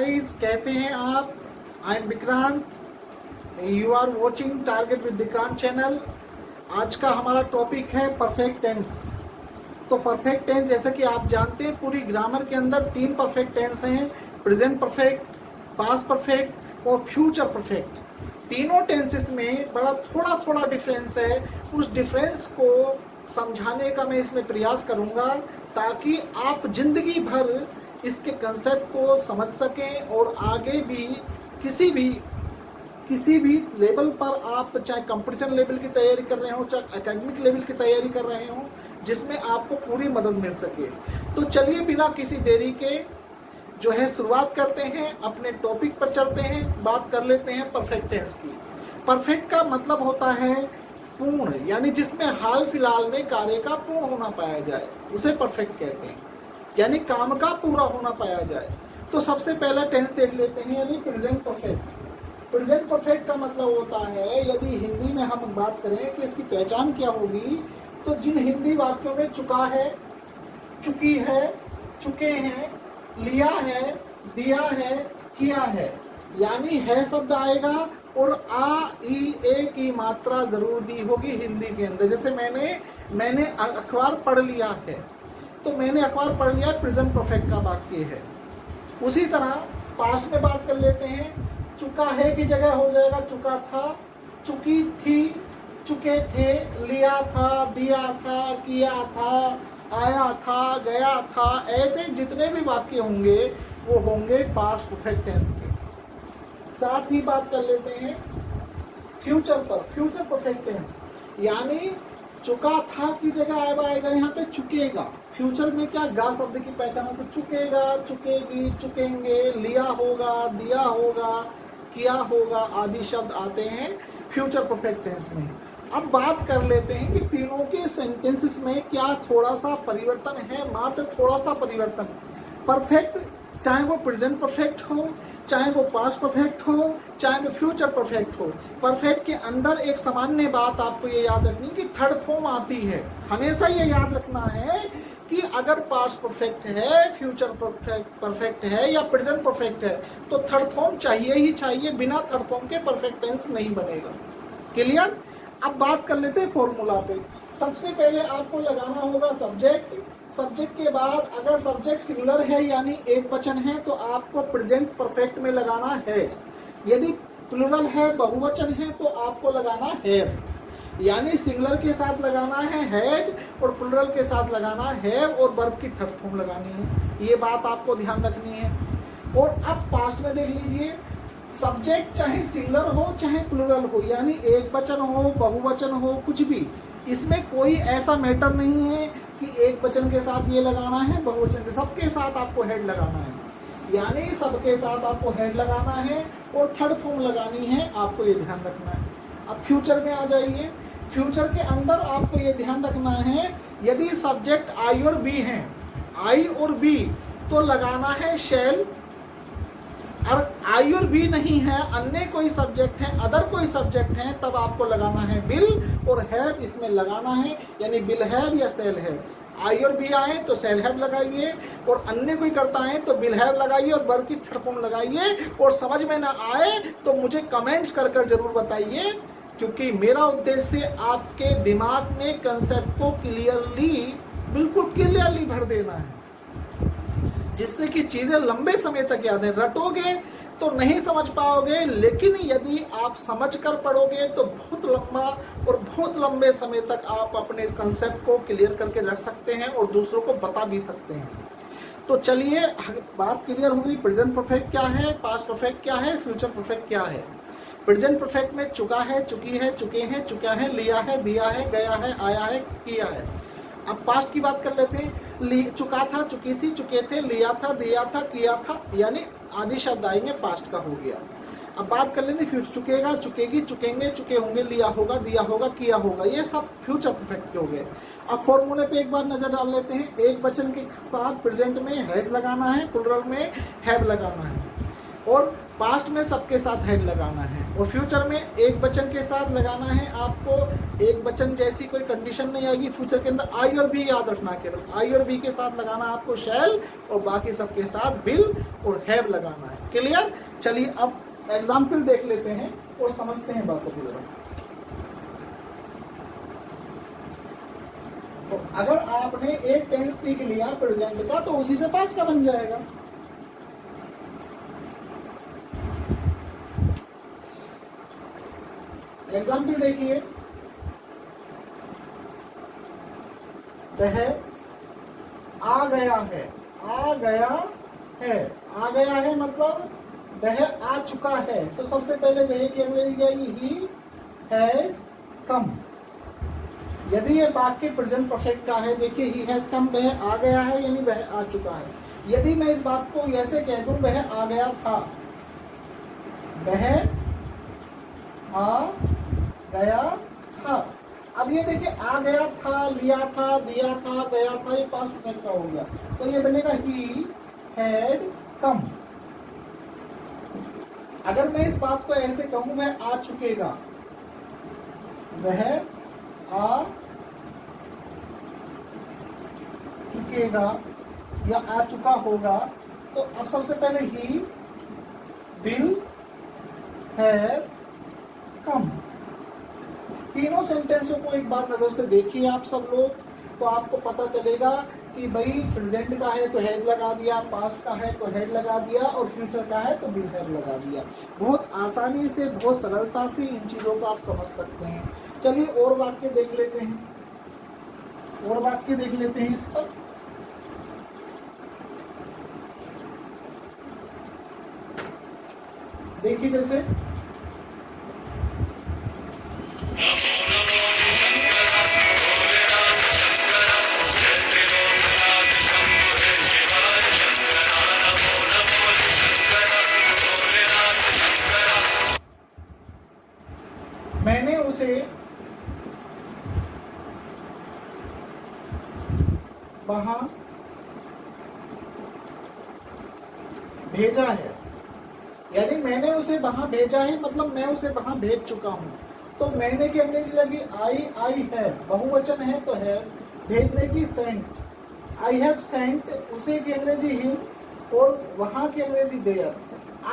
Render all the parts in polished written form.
Guys, कैसे हैं आप? I am Vikrant, you are watching Target with Vikrant channel. आज का हमारा टॉपिक है परफेक्ट टेंस। तो परफेक्ट टेंस, जैसे कि आप जानते हैं, पूरी ग्रामर के अंदर 3 परफेक्ट टेंस हैं: प्रेजेंट परफेक्ट, पास्ट परफेक्ट और फ्यूचर परफेक्ट। तीनों टेंसेस में बड़ा थोड़ा डिफरेंस है। उस डिफरेंस को समझाने का मैं इसमें प्रयास करूंगा ताकि आप जिंदगी भर इसके कंसेप्ट को समझ सकें और आगे भी किसी भी लेवल पर, आप चाहे कंपटीशन लेवल की तैयारी कर रहे हो, चाहे एकेडमिक लेवल की तैयारी कर रहे हो, जिसमें आपको पूरी मदद मिल सके। तो चलिए बिना किसी देरी के जो है शुरुआत करते हैं, अपने टॉपिक पर चलते हैं, बात कर लेते हैं परफेक्ट टेंस की। परफेक्ट का मतलब होता है पूर्ण, यानी जिसमें हाल फिलहाल में कार्य का पूर्ण होना पाया जाए, उसे परफेक्ट कहते हैं, यानी काम का पूरा होना पाया जाए। तो सबसे पहला टेंस देख लेते हैं, यानी प्रेजेंट परफेक्ट। प्रेजेंट परफेक्ट का मतलब होता है, यदि हिंदी में हम बात करें कि इसकी पहचान क्या होगी, तो जिन हिंदी वाक्यों में चुका है, चुकी है, चुके हैं, लिया है, दिया है, किया है, यानी है शब्द आएगा और आ ई ए की मात्रा जरूर दी होगी हिंदी के अंदर। जैसे मैंने अखबार पढ़ लिया है, तो मैंने अखबार पढ़ लिया प्रेजेंट परफेक्ट का वाक्य है। उसी तरह पास्ट में बात कर लेते हैं, चुका है की जगह हो जाएगा चुका था, चुकी थी, चुके थे, लिया था, दिया था, किया था, आया था, गया था। ऐसे जितने भी वाक्य होंगे वो होंगे पास्ट परफेक्ट टेंस के। साथ ही बात कर लेते हैं फ्यूचर पर, फ्यूचर परफेक्ट टेंस, यानी चुका था की जगह आएगा यहाँ पे चुकेगा। फ्यूचर में क्या गा शब्द की पहचान है, तो चुकेगा, चुकेगी, चुकेंगे, लिया होगा, दिया होगा, किया होगा आदि शब्द आते हैं फ्यूचर परफेक्ट टेंस में। अब बात कर लेते हैं कि तीनों के सेंटेंसेस में क्या थोड़ा सा परिवर्तन है, मात्र थोड़ा सा परिवर्तन। परफेक्ट, चाहे वो प्रेजेंट परफेक्ट हो, चाहे वो पास्ट परफेक्ट हो, चाहे वो फ्यूचर परफेक्ट हो, परफेक्ट के अंदर एक सामान्य बात आपको ये याद रखनी कि थर्ड फॉर्म आती है। हमेशा ये याद रखना है कि अगर पास्ट परफेक्ट है, फ्यूचर परफेक्ट है या प्रेजेंट परफेक्ट है, तो थर्ड फॉर्म चाहिए ही चाहिए। बिना थर्ड फॉर्म के परफेक्ट टेंस नहीं बनेगा। क्लियर? अब बात कर लेते हैं फॉर्मूला पे। सबसे पहले आपको लगाना होगा सब्जेक्ट। सब्जेक्ट के बाद अगर सब्जेक्ट सिंगुलर है यानी एक वचन है, तो आपको प्रेजेंट परफेक्ट में लगाना हैज। यदि प्लूरल है, बहुवचन है, तो आपको लगाना हैव, यानी सिंगुलर के साथ लगाना है हैज और प्लूरल के साथ लगाना हैव और वर्ब की थर्ड फॉर्म लगानी है। ये बात आपको ध्यान रखनी है। और अब पास्ट में देख लीजिए, सब्जेक्ट चाहे सिंगुलर हो चाहे प्लूरल हो, यानी एक वचन हो, बहुवचन हो, कुछ भी, इसमें कोई ऐसा मैटर नहीं है कि एक वचन के साथ ये लगाना है, बहुवचन के, सबके साथ आपको हेड लगाना है, यानी सबके साथ आपको हेड लगाना है और थर्ड फॉर्म लगानी है, आपको ये ध्यान रखना है। अब फ्यूचर में आ जाइए। फ्यूचर के अंदर आपको ये ध्यान रखना है, यदि सब्जेक्ट आई और बी हैं, आई और बी, तो लगाना है शैल। और आई और बी नहीं है, अन्य कोई सब्जेक्ट है, अदर कोई सब्जेक्ट है, तब आपको लगाना है विल और हैव इसमें लगाना है, यानी विल हैव या सेल हैव। आई और बी आए तो सेल हैव लगाइए, और अन्य कोई करता है तो विल हैव लगाइए और वर्ब की थर्ड फॉर्म लगाइए। और समझ में ना आए तो मुझे कमेंट्स कर कर जरूर बताइए, क्योंकि मेरा उद्देश्य आपके दिमाग में कंसेप्ट को बिल्कुल क्लियरली भर देना है, जिससे कि चीजें लंबे समय तक याद है। रटोगे तो नहीं समझ पाओगे, लेकिन यदि आप समझ कर पढ़ोगे तो बहुत लंबा और बहुत लंबे समय तक आप अपने कंसेप्ट को क्लियर करके रख सकते हैं और दूसरों को बता भी सकते हैं। तो चलिए, बात क्लियर हो गई, प्रेजेंट परफेक्ट क्या है, पास्ट परफेक्ट क्या है, फ्यूचर परफेक्ट क्या है। प्रेजेंट परफेक्ट में चुका है, चुकी है, चुके हैं, चुका है, लिया है, दिया है, गया है, आया है, किया है। अब पास्ट की बात कर लेते हैं। चुका था, चुकी थी, चुके थे, लिया था, दिया था, किया था, यानी आदि शब्द आएंगे, पास्ट का हो गया। अब बात कर लेते हैं चुकेगा, चुकेगी, चुकेंगे, चुके होंगे, लिया होगा, दिया होगा, किया होगा, ये सब फ्यूचर परफेक्ट के हो गए। अब फॉर्मूले पे एक बार नजर डाल लेते हैं। एक वचन के साथ प्रेजेंट में हैज लगाना है, प्लूरल में हैव लगाना है। और पास्ट में सबके साथ हैड लगाना है, और फ्यूचर में एक वचन के साथ लगाना है आपको। एक वचन जैसी कोई कंडीशन नहीं आएगी फ्यूचर के अंदर। आई और बी याद रखना, केवल आई और बी के साथ लगाना आपको शैल, और बाकी सबके साथ विल और हैव लगाना है। क्लियर? चलिए अब एग्जाम्पल देख लेते हैं और समझते हैं बातों को जरा। तो अगर आपने एक टेंस सीख लिया प्रेजेंट का, तो उसी से पास्ट का बन जाएगा। एग्जाम्पल देखिए, वह आ गया है। आ गया है, आ गया है मतलब वह आ चुका है। तो सबसे पहले वह की अंग्रेजी आएगी ही हैज कम। यदि ये वाक्य प्रेजेंट परफेक्ट का है, देखिए ही हैज कम, वह आ गया है यानी वह आ चुका है। यदि मैं इस बात को ऐसे कह दूं, वह आ गया था, वह आ गया था। अब ये देखिए आ गया था, लिया था, दिया था, गया था, ये पास्ट परफेक्ट का हो गया। तो ये बनेगा ही हैड कम। अगर मैं इस बात को ऐसे कहूं, वह आ चुकेगा, वह आ चुकेगा या आ चुका होगा, तो अब सबसे पहले ही विल हैव कम। तीनों सेंटेंसों को एक बार नजर से देखिए आप सब लोग, तो आपको पता चलेगा कि भाई प्रेजेंट का है तो हैज लगा दिया, पास्ट का है तो हैड लगा दिया, और फ्यूचर का है तो विल हैव लगा दिया। बहुत आसानी से, बहुत सरलता से इन चीजों को आप समझ सकते हैं। चलिए और वाक्य देख लेते हैं, और वाक्य देख लेते हैं इस पर। देखिए जैसे मैंने उसे वहां भेजा है, यानी मैंने उसे वहां भेजा है मतलब मैं उसे वहां भेज चुका हूं। तो मैंने की अंग्रेजी लगी आई, आई है, बहुवचन है तो है, भेजने की सेंट, आई हैव सेंट, उसे की अंग्रेजी हिम, और वहां की अंग्रेजी there.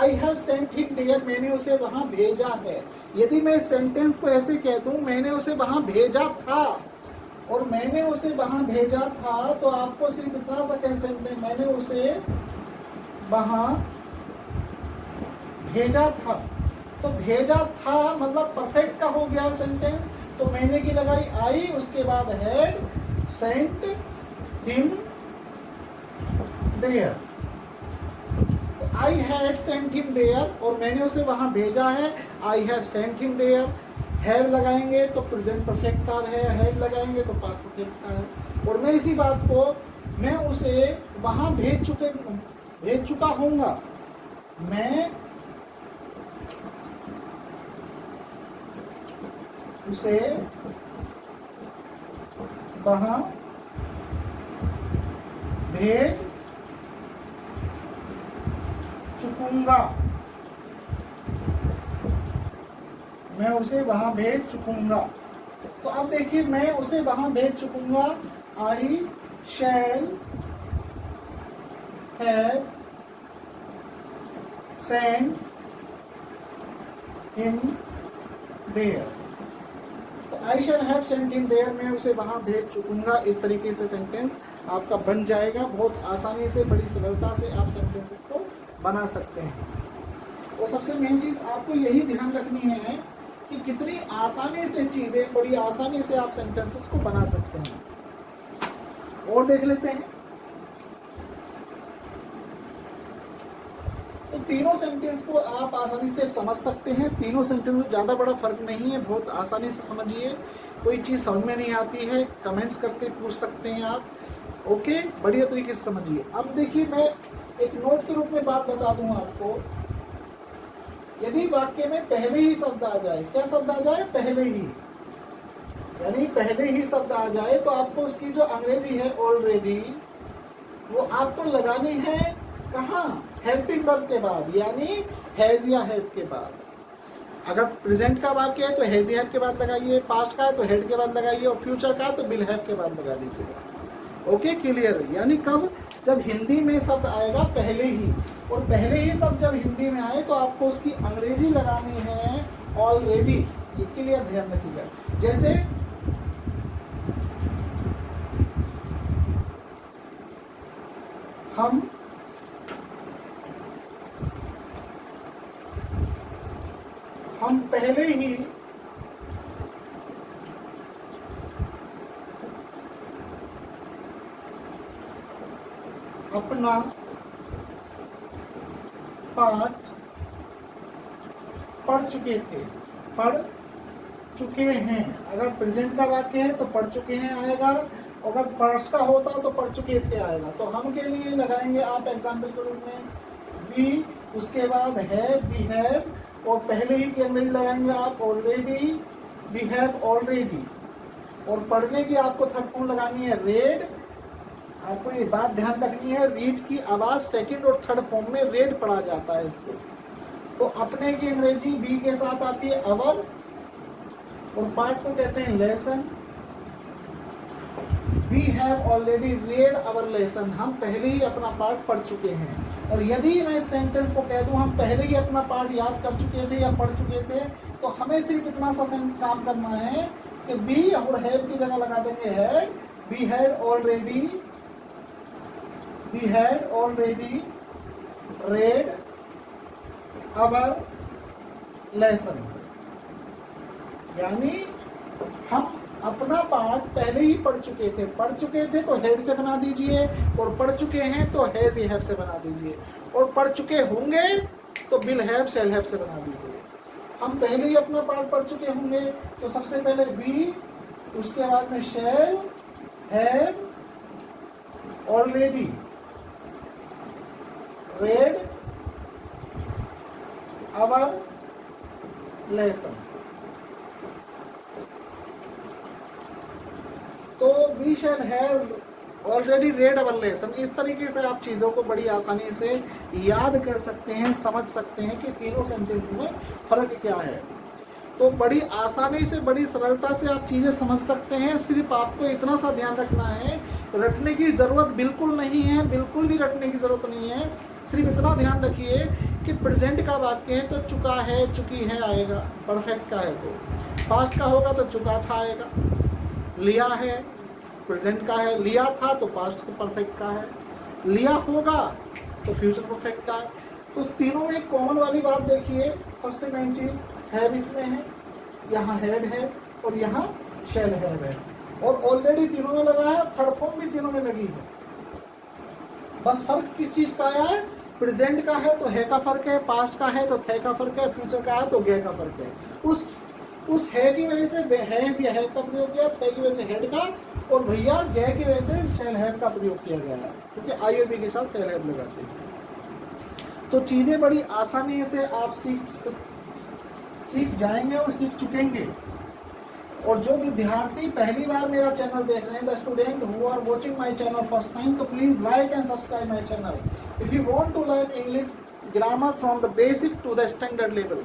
I have sent him there, मैंने उसे वहां भेजा है। यदि मैं इस सेंटेंस को ऐसे कह दूं, मैंने उसे वहां भेजा था, और मैंने उसे वहां भेजा था, तो आपको सिर्फ इतना सा कंसेंट में मैंने उसे वहां भेजा था। तो भेजा था मतलब परफेक्ट का हो गया सेंटेंस। तो मैंने की लगाई आई, उसके बाद हैड सेंट हिम देयर। तो I had sent him there, और मैंने उसे वहां भेजा है, I have sent him there. Have लगाएंगे तो प्रेजेंट परफेक्ट का है, हैड लगाएंगे तो पास्ट परफेक्ट का है। और मैं इसी बात को मैं उसे वहां भेज चुका हूंगा, मैं उसे वहां भेज चुकूंगा, मैं उसे वहां भेज चुकूंगा। तो अब देखिए मैं उसे वहां भेज चुकूंगा, I shall have sent him there. तो I shall have sent him there, मैं उसे वहां भेज चुकूंगा। इस तरीके से सेंटेंस आपका बन जाएगा। बहुत आसानी से, बड़ी सरलता से आप सेंटेंसेस को बना सकते हैं। और सबसे मेन चीज आपको यही ध्यान रखनी है कि कितनी आसानी से चीजें, बड़ी आसानी से आप सेंटेंसेस को बना सकते हैं। और देख लेते हैं। तो तीनों सेंटेंस को आप आसानी से समझ सकते हैं। तीनों सेंटेंस में ज़्यादा बड़ा फर्क नहीं है, बहुत आसानी से समझिए। कोई चीज़ समझ में नहीं आती है, कमेंट्स करके पूछ सकते हैं आप। ओके, बढ़िया तरीके से समझिए। अब देखिए मैं एक नोट के रूप में बात बता दूं आपको। यदि वाक्य में पहले ही शब्द आ जाए, क्या शब्द आ जाए? पहले ही, यानी पहले ही शब्द आ जाए, तो आपको उसकी जो अंग्रेजी है ऑलरेडी, वो आपको लगानी है कहाँ? हेल्पिंग वर्ब के बाद, यानी हैज या हैव के बाद। अगर प्रेजेंट का वाक्य है तो हैज हैव के बाद लगाइए, पास्ट का है तो हैड के बाद लगाइए, और फ्यूचर का है तो विल हैव के बाद लगा दीजिएगा। ओके, क्लियर है? यानी कब? जब हिंदी में शब्द आएगा पहले ही, और पहले ही शब्द जब हिंदी में आए तो आपको उसकी अंग्रेजी लगानी है ऑलरेडी। इसके लिए ध्यान रखिएगा। जैसे हम पहले ही अपना पाठ पढ़ चुके थे, पढ़ चुके हैं। अगर प्रेजेंट का वाक्य है तो पढ़ चुके हैं आएगा, अगर पास्ट का होता तो पढ़ चुके थे आएगा। तो हम के लिए लगाएंगे आप एग्जाम्पल के रूप में वी, उसके बाद हैव, वी हैव, और पहले ही की अंग्रेजी लगाएंगे आप ऑलरेडी, वी हैव ऑलरेडी। और पढ़ने की आपको थर्ड फॉर्म लगानी है रेड। आपको ये बात ध्यान रखनी है, रीड की आवाज सेकंड और थर्ड फॉर्म में रेड पढ़ा जाता है इसको। तो अपने की अंग्रेजी बी के साथ आती है अवर, और पार्ट को कहते हैं lesson. We have already read our lesson, हम पहले ही अपना पार्ट पढ़ चुके हैं। और यदि मैं इस सेंटेंस को कह दूं हम पहले ही अपना पार्ट याद कर चुके थे या पढ़ चुके थे, तो हमें सिर्फ इतना सा काम करना है कि बी और हैव की जगह लगा देंगे had. We had already read our lesson, यानी हम अपना पार्ट पहले ही पढ़ चुके थे तो हेड से बना दीजिए, और पढ़ चुके हैं तो हैज या हैव से बना दीजिए, और पढ़ चुके होंगे तो विल हैव, शैल हैव से बना दीजिए। हम पहले ही अपना पार्ट पढ़ चुके होंगे तो सबसे पहले वी, उसके बाद में shall have already read our lesson. तो we shall have already read our lesson. इस तरीके से आप चीज़ों को बड़ी आसानी से याद कर सकते हैं, समझ सकते हैं कि तीनों सेंटेंस में फर्क क्या है। तो बड़ी आसानी से, बड़ी सरलता से आप चीज़ें समझ सकते हैं। सिर्फ आपको इतना सा ध्यान रखना है, रटने की ज़रूरत बिल्कुल नहीं है, बिल्कुल भी रटने की ज़रूरत नहीं है। सिर्फ इतना ध्यान रखिए कि प्रेजेंट का वाक्य है तो चुका है, चुकी है आएगा, परफेक्ट का है तो। पास्ट का होगा तो चुका था आएगा, लिया है प्रेजेंट का है, लिया था तो पास्ट का परफेक्ट का है, लिया होगा तो फ्यूचर परफेक्ट का है। तो तीनों में कॉमन वाली बात देखिए, सबसे मेन चीज हैव इसमें है, यहाँ हैड है और यहाँ शैल हैव है, और ऑलरेडी तीनों में लगा है, थर्ड फॉर्म भी तीनों में लगी है। बस फर्क किस चीज का आया है? प्रेजेंट का है तो है का फर्क है, पास्ट का है तो थे का फर्क है, फ्यूचर का है तो गे का फर्क है। उस है की वजह से हैज या हैव का प्रयोग किया, थे की वजह से हेड का, और भैया गे की वजह से शैल हैव का प्रयोग किया गया है, क्योंकि आई और बी के साथ शैल हैव लगाते हैं। तो चीजें बड़ी आसानी से आप सीख जाएंगे और सीख चुकेंगे। और जो विद्यार्थी पहली बार मेरा चैनल देख रहे हैं, the student who are watching my channel first time, तो please like and subscribe my channel if you want to learn English grammar from the basic to the standard level.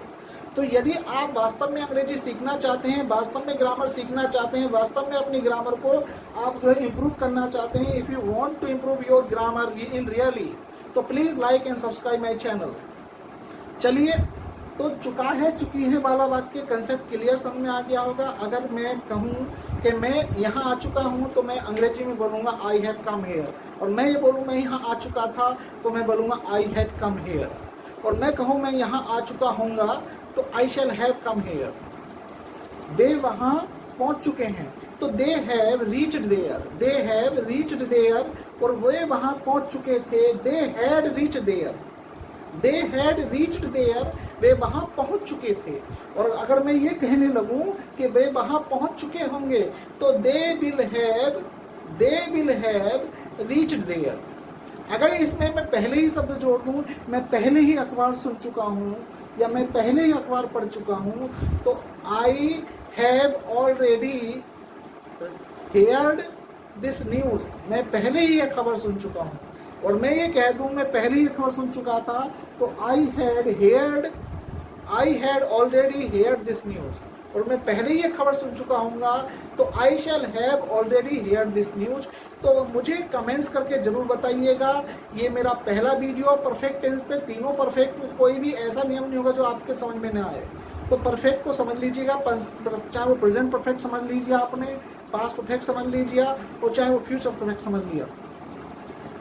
तो यदि आप वास्तव में अंग्रेजी सीखना चाहते हैं, वास्तव में ग्रामर सीखना चाहते हैं, वास्तव में अपनी ग्रामर को आप जो है इम्प्रूव करना चाहते हैं, if you want to improve your grammar in really, तो please like and subscribe my channel. चलिए, तो चुका है, चुकी है वाला वाक्य कंसेप्ट क्लियर समझ में आ गया होगा। अगर मैं कहूँ कि मैं यहाँ आ चुका हूँ तो मैं अंग्रेजी में बोलूँगा आई हैव कम हेयर, और मैं ये बोलूँ मैं यहाँ आ चुका था तो मैं बोलूँगा आई हैड कम हेयर, और मैं कहूँ मैं यहाँ आ चुका होऊंगा तो I shall have come here. वे वहाँ पहुँच चुके हैं तो they have reached there, they have reached there, और वे वहाँ पहुँच चुके थे, they had reached there, they had reached there, वे वहाँ पहुँच चुके थे। और अगर मैं ये कहने लगूं कि वे वहाँ पहुँच चुके होंगे तो they will have reached there. अगर इसमें मैं पहले ही शब्द जोड़ दूं, मैं पहले ही अखबार सुन चुका हूँ या मैं पहले ही अखबार पढ़ चुका हूँ, तो I have already heard this news, मैं पहले ही यह खबर सुन चुका हूँ। और मैं ये कह दूं, मैं पहले ही खबर सुन चुका था, तो I had already heard this news, और मैं पहले ही ये खबर सुन चुका हूँगा, तो I shall have already heard this news. तो मुझे कमेंट्स करके ज़रूर बताइएगा। ये मेरा पहला वीडियो परफेक्ट टेंस पे, तीनों परफेक्ट में कोई भी ऐसा नियम नहीं होगा जो आपके समझ में ना आए। तो परफेक्ट को समझ लीजिएगा, चाहे वो प्रेजेंट परफेक्ट समझ लीजिए आपने, पास्ट परफेक्ट समझ लीजिए, और चाहे वो फ्यूचर परफेक्ट समझ लिया।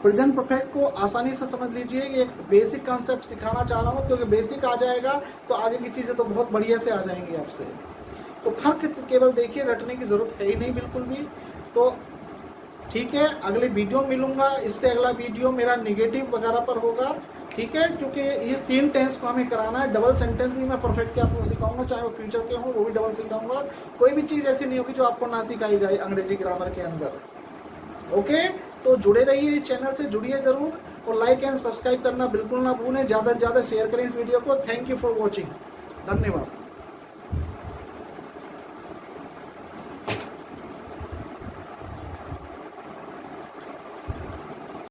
प्रेजेंट परफेक्ट को आसानी से समझ लीजिए, ये एक बेसिक कॉन्सेप्ट सिखाना चाह रहा हूँ, क्योंकि बेसिक आ जाएगा तो आगे की चीज़ें तो बहुत बढ़िया से आ जाएंगी आपसे। तो फर्क केवल देखिए, रटने की ज़रूरत है ही नहीं बिल्कुल भी। तो ठीक है, अगले वीडियो मिलूंगा, इससे अगला वीडियो मेरा नेगेटिव वगैरह पर होगा, ठीक है, क्योंकि ये 3 टेंस को हमें कराना है। डबल सेंटेंस भी मैं परफेक्ट के आपको सिखाऊंगा, चाहे वो फ्यूचर के हों वो भी डबल सिखाऊंगा। कोई भी चीज़ ऐसी नहीं होगी जो आपको ना सिखाई जाए अंग्रेजी ग्रामर के अंदर। ओके, तो जुड़े रहिए, इस चैनल से जुड़िए ज़रूर, और लाइक एंड सब्सक्राइब करना बिल्कुल ना भूलें। ज़्यादा से ज़्यादा शेयर करें इस वीडियो को। थैंक यू फॉर वॉचिंग, धन्यवाद।